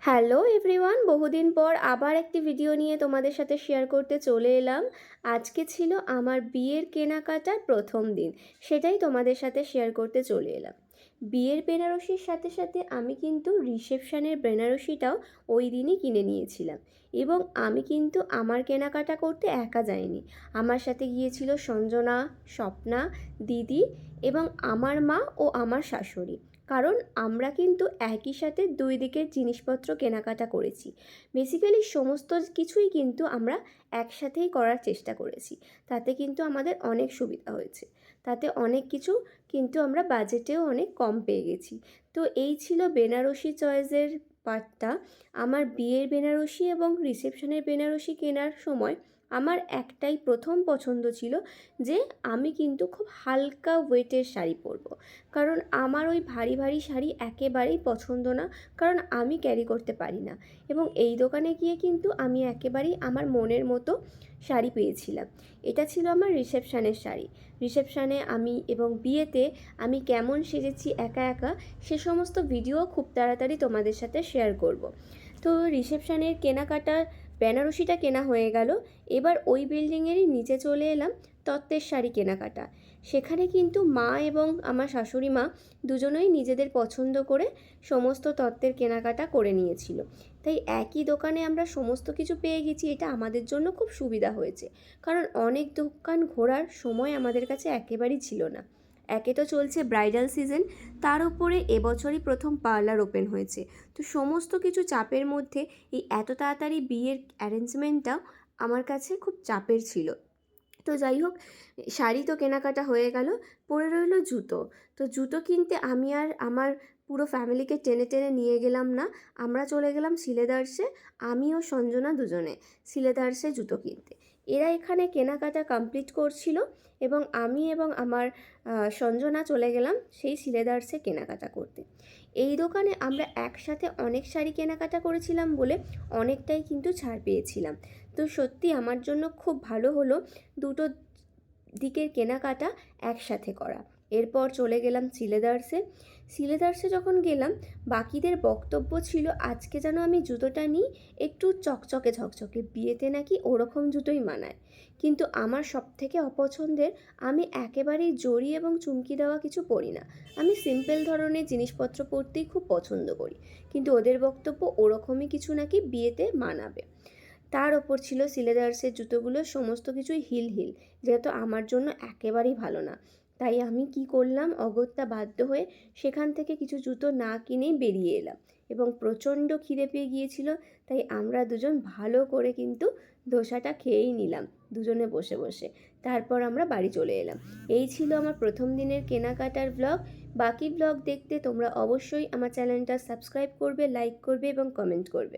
Hello everyone, বহুদিন পর আবার একটি ভিডিও নিয়ে তোমাদের সাথে শেয়ার করতে চলে এলাম। আজকে ছিল আমার বিয়ের কেনাকাটার প্রথম দিন, সেটাই তোমাদের সাথে শেয়ার করতে চলে এলাম। বিয়ের বেনারসির সাথে সাথে আমি কিন্তু রিসেপশনের বেনারসিটাও ওই দিনই কিনে নিয়েছিলাম। এবং আমি কিন্তু আমার কেনাকাটা করতে একা যাইনি, আমার সাথে গিয়েছিল সঞ্জনা, স্বপ্না, দিদি এবং আমার মা ও আমার শাশুড়ি। কারণ আমরা কিন্তু একই সাথে দুই দিকের জিনিসপত্র কেনাকাটা করেছি। বেসিক্যালি সমস্ত কিছুই কিন্তু আমরা একসাথেই করার চেষ্টা করেছি। তাতে কিন্তু আমাদের অনেক সুবিধা হয়েছে, তাতে অনেক কিছু কিন্তু আমরা বাজেটেও অনেক কম পেয়ে গেছি। তো এই ছিল বেনারসি চয়েসের পার্টটা। আমার বিয়ের বেনারসি এবং রিসেপশনের বেনারসি কেনার সময় আমার একটাই প্রথম পছন্দ ছিল যে আমি কিন্তু খুব হালকা ওয়েটের শাড়ি পরবো। কারণ আমার ওই ভারী ভারী শাড়ি একেবারেই পছন্দ না, কারণ আমি ক্যারি করতে পারি না। এবং এই দোকানে গিয়ে কিন্তু আমি একেবারেই আমার মনের মতো শাড়ি পেয়েছিলাম। এটা ছিল আমার রিসেপশানের শাড়ি। রিসেপশানে আমি এবং বিয়েতে আমি কেমন সেজেছি একা একা, সে সমস্ত ভিডিও খুব তাড়াতাড়ি তোমাদের সাথে শেয়ার করব। তো রিসেপশানের কেনাকাটা বেনারসিটা কেনা হয়ে গেল। এবার ওই বিল্ডিংয়েরই নিচে চলে এলাম তত্ত্বের শাড়ি কেনাকাটা। সেখানে কিন্তু মা এবং আমার শাশুড়ি মা দুজনেই নিজেদের পছন্দ করে সমস্ত তত্ত্বের কেনাকাটা করে নিয়েছিল। তাই একই দোকানে আমরা সমস্ত কিছু পেয়ে গেছি, এটা আমাদের জন্য খুব সুবিধা হয়েছে। কারণ অনেক দোকান ঘোরার সময় আমাদের কাছে একেবারেই ছিল না। একে তো চলছে ব্রাইডাল সিজন, তার উপরে এবছরই প্রথম পার্লার ওপেন হয়েছে। তো সমস্ত কিছু চাপের মধ্যে এই এত তাড়াতাড়ি বিয়ের অ্যারেঞ্জমেন্টটা আমার কাছে খুব চাপের ছিল। তো যাই হোক, শাড়ি তো কেনাকাটা হয়ে গেল, পড়ে রইল জুতো। তো জুতো কিনতে আমি আর আমার পুরো ফ্যামিলিকে টেনে টেনে নিয়ে গেলাম না, আমরা চলে গেলাম সিলেদার্সে। আমি ও সঞ্জনা দুজনে সিলেদার্সে জুতো কিনতে। এরা এখানে কেনাকাটা কমপ্লিট করছিল এবং আমি এবং আমার সঞ্জনা চলে গেলাম সেই সিলেদার্সে কেনাকাটা করতে। এই দোকানে আমরা একসাথে অনেক শাড়ি কেনাকাটা করেছিলাম বলে অনেকটাই কিন্তু ছাড় পেয়েছিলাম। তো সত্যি আমার জন্য খুব ভালো হলো দুটো দিকের কেনাকাটা একসাথে করা। এরপর চলে গেলাম সিলেদার্সে। সিলেদার্সে যখন গেলাম, বাকিদের বক্তব্য ছিল আজকে যেন আমি জুতোটা নিই একটু চকচকে ঝকঝকে, বিয়েতে নাকি ওরকম জুতোই মানায়। কিন্তু আমার সব থেকে অপছন্দের, আমি একেবারেই জড়ি এবং চুমকি দেওয়া কিছু পরি না। আমি সিম্পল ধরনের জিনিসপত্র পরতেই খুব পছন্দ করি। কিন্তু ওদের বক্তব্য ওরকমই কিছু নাকি বিয়েতে মানাবে। তার ওপর ছিল সিলেদার্সের জুতোগুলো সমস্ত কিছুই হিল হিল, যেহেতু আমার জন্য একেবারেই ভালো না। তাই আমি কি করলাম, অগত্যা বাধ্য হয়ে সেখান থেকে কিছু জুতো না কিনেই বেরিয়ে এলাম। এবং প্রচণ্ড খিদে পেয়ে গিয়েছিল, তাই আমরা দুজন ভালো করে কিন্তু ধোসাটা খেয়েই নিলাম দুজনে বসে বসে। তারপর আমরা বাড়ি চলে এলাম। এই ছিল আমার প্রথম দিনের কেনাকাটার ব্লগ। বাকি ব্লগ দেখতে তোমরা অবশ্যই আমার চ্যানেলটা সাবস্ক্রাইব করবে, লাইক করবে এবং কমেন্ট করবে।